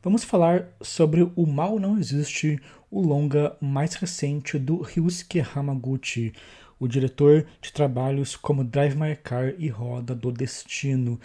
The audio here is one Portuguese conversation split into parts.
Vamos falar sobre O Mal Não Existe, o longa mais recente do Ryusuke Hamaguchi, o diretor de trabalhos como Drive My Car e Roda do Destino.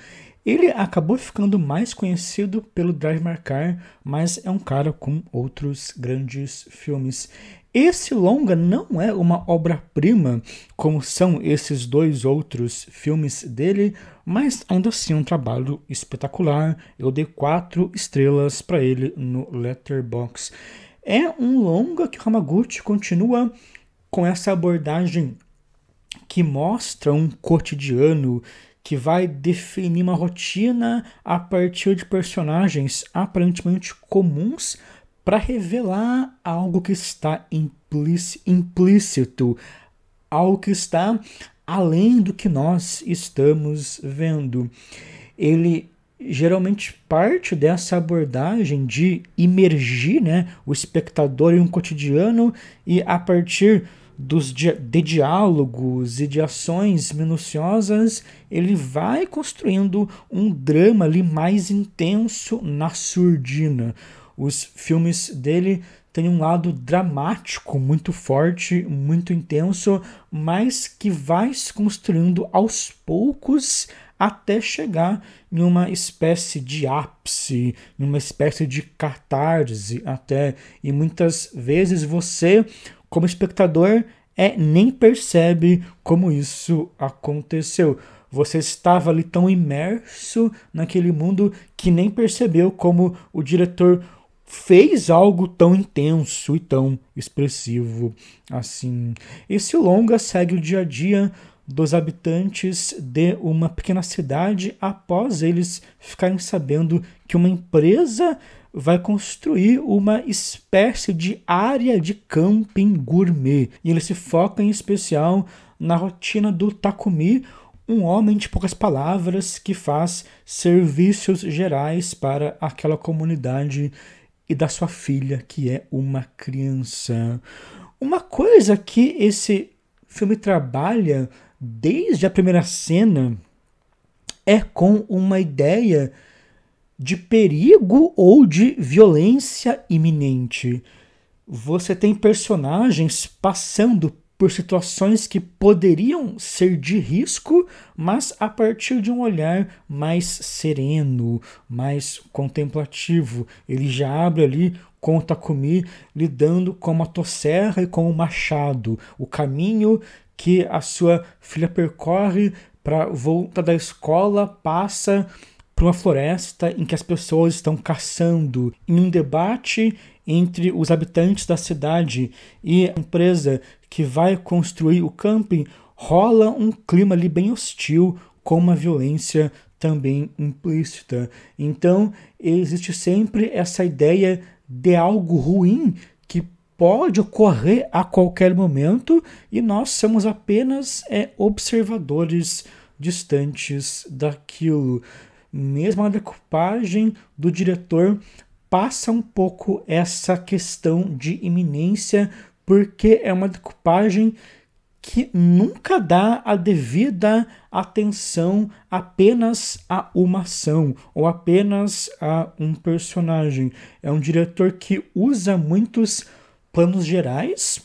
Ele acabou ficando mais conhecido pelo Drive My Car, mas é um cara com outros grandes filmes. Esse longa não é uma obra-prima, como são esses dois outros filmes dele, mas ainda assim um trabalho espetacular. Eu dei 4 estrelas para ele no Letterboxd. É um longa que o Hamaguchi continua com essa abordagem que mostra um cotidiano que vai definir uma rotina a partir de personagens aparentemente comuns para revelar algo que está implícito, algo que está além do que nós estamos vendo. Ele geralmente parte dessa abordagem de imergir, né, o espectador em um cotidiano e a partir de diálogos e de ações minuciosas, ele vai construindo um drama ali mais intenso na surdina. Os filmes dele têm um lado dramático muito forte, muito intenso, mas que vai se construindo aos poucos até chegar em uma espécie de ápice, em uma espécie de catarse até. E muitas vezes você, como espectador, nem percebe como isso aconteceu. Você estava ali tão imerso naquele mundo que nem percebeu como o diretor fez algo tão intenso e tão expressivo assim. Esse longa segue o dia a dia dos habitantes de uma pequena cidade após eles ficarem sabendo que uma empresa vai construir uma espécie de área de camping gourmet. E ele se foca em especial na rotina do Takumi, um homem de poucas palavras que faz serviços gerais para aquela comunidade e da sua filha, que é uma criança. Uma coisa que esse filme trabalha desde a primeira cena é com uma ideia de perigo ou de violência iminente. Você tem personagens passando por situações que poderiam ser de risco, mas a partir de um olhar mais sereno, mais contemplativo. Ele já abre ali com o Takumi lidando com a motosserra e com o machado, o caminho que a sua filha percorre para volta da escola passa por uma floresta em que as pessoas estão caçando, em um debate entre os habitantes da cidade e a empresa que vai construir o camping, rola um clima ali bem hostil, com uma violência também implícita. Então, existe sempre essa ideia de algo ruim que pode ocorrer a qualquer momento e nós somos apenas observadores distantes daquilo. Mesmo a decupagem do diretor passa um pouco essa questão de iminência, porque é uma decupagem que nunca dá a devida atenção apenas a uma ação ou apenas a um personagem. É um diretor que usa muitos planos gerais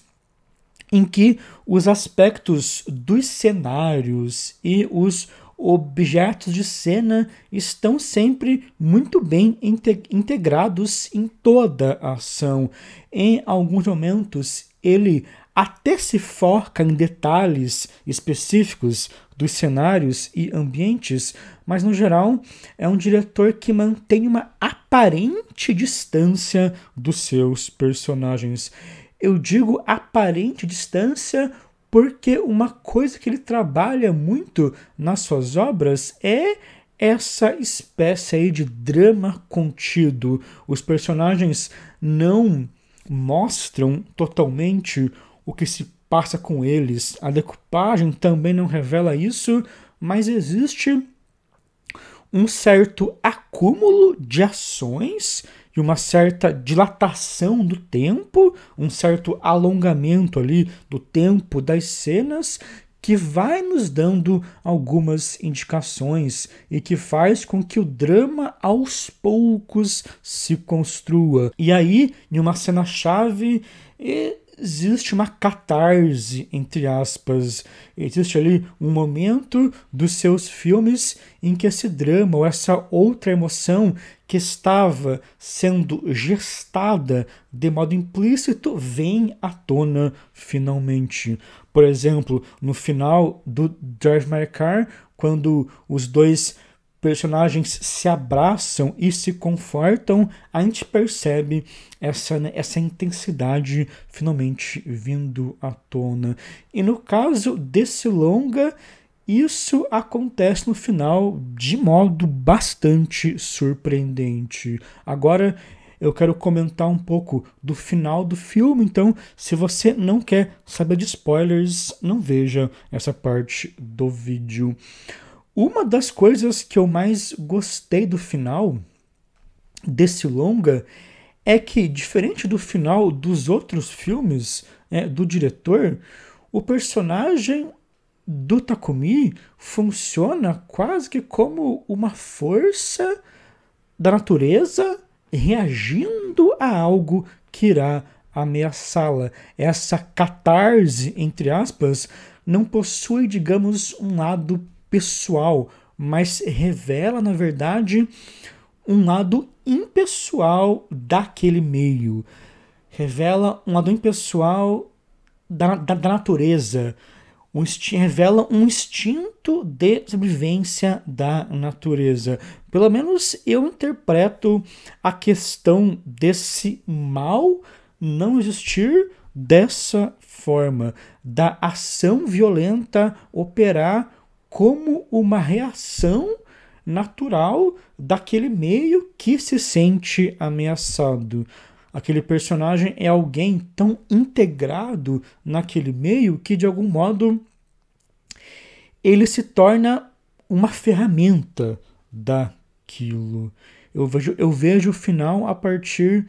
em que os aspectos dos cenários e os objetos de cena estão sempre muito bem integrados em toda a ação. Em alguns momentos, ele até se foca em detalhes específicos dos cenários e ambientes, mas no geral é um diretor que mantém uma aparente distância dos seus personagens. Eu digo aparente distância porque uma coisa que ele trabalha muito nas suas obras é essa espécie aí de drama contido. Os personagens não mostram totalmente o que se passa com eles. A decupagem também não revela isso, mas existe um certo acúmulo de ações e uma certa dilatação do tempo, um certo alongamento ali do tempo das cenas que vai nos dando algumas indicações e que faz com que o drama aos poucos se construa. E aí, em uma cena-chave, existe uma catarse, entre aspas. Existe ali um momento dos seus filmes em que esse drama ou essa outra emoção que estava sendo gestada de modo implícito vem à tona finalmente. Por exemplo, no final do Drive My Car, quando os dois personagens se abraçam e se confortam, a gente percebe essa intensidade finalmente vindo à tona. E no caso desse longa, isso acontece no final de modo bastante surpreendente. Agora eu quero comentar um pouco do final do filme, então se você não quer saber de spoilers, não veja essa parte do vídeo. Uma das coisas que eu mais gostei do final desse longa é que, diferente do final dos outros filmes do diretor, o personagem do Takumi funciona quase que como uma força da natureza reagindo a algo que irá ameaçá-la. Essa catarse, entre aspas, não possui, digamos, um lado pessoal, mas revela, na verdade, um lado impessoal daquele meio. Revela um lado impessoal da natureza. Revela um instinto de sobrevivência da natureza. Pelo menos eu interpreto a questão desse mal não existir dessa forma, da ação violenta operar como uma reação natural daquele meio que se sente ameaçado. Aquele personagem é alguém tão integrado naquele meio que, de algum modo, ele se torna uma ferramenta daquilo. Eu vejo o final a partir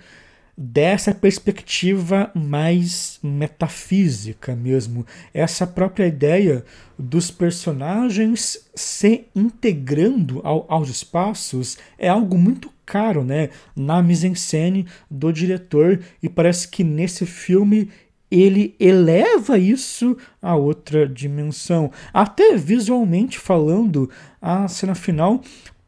dessa perspectiva mais metafísica mesmo. Essa própria ideia dos personagens se integrando aos espaços é algo muito caro, né, na mise-en-scène do diretor, e parece que nesse filme ele eleva isso a outra dimensão. Até visualmente falando, a cena final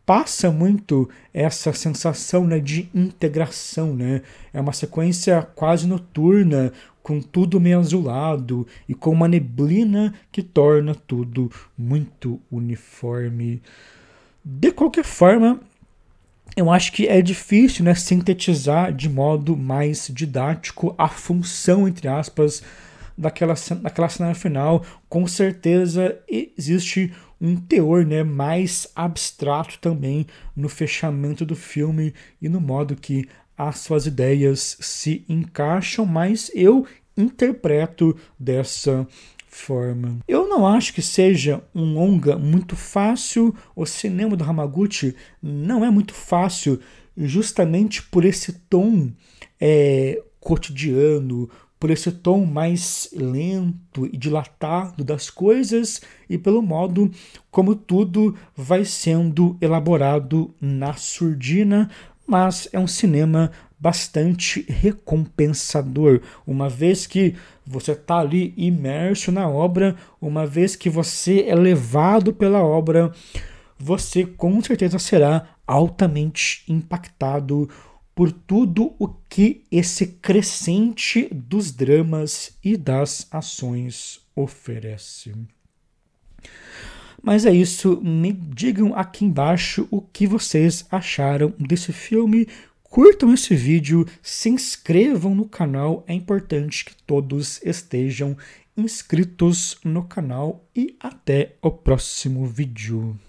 passa muito essa sensação, né, de integração, né? É uma sequência quase noturna, com tudo meio azulado e com uma neblina que torna tudo muito uniforme. De qualquer forma, eu acho que é difícil, né, sintetizar de modo mais didático a função, entre aspas, daquela cena final. Com certeza existe um teor, né, mais abstrato também no fechamento do filme e no modo que as suas ideias se encaixam, mas eu interpreto dessa forma. Eu não acho que seja um longa muito fácil. O cinema do Hamaguchi não é muito fácil, justamente por esse tom cotidiano, por esse tom mais lento e dilatado das coisas e pelo modo como tudo vai sendo elaborado na surdina, mas é um cinema bastante recompensador, uma vez que você está ali imerso na obra, uma vez que você é levado pela obra, você com certeza será altamente impactado por tudo o que esse crescente dos dramas e das ações oferece. Mas é isso, me digam aqui embaixo o que vocês acharam desse filme. Curtam esse vídeo, se inscrevam no canal, é importante que todos estejam inscritos no canal e até o próximo vídeo.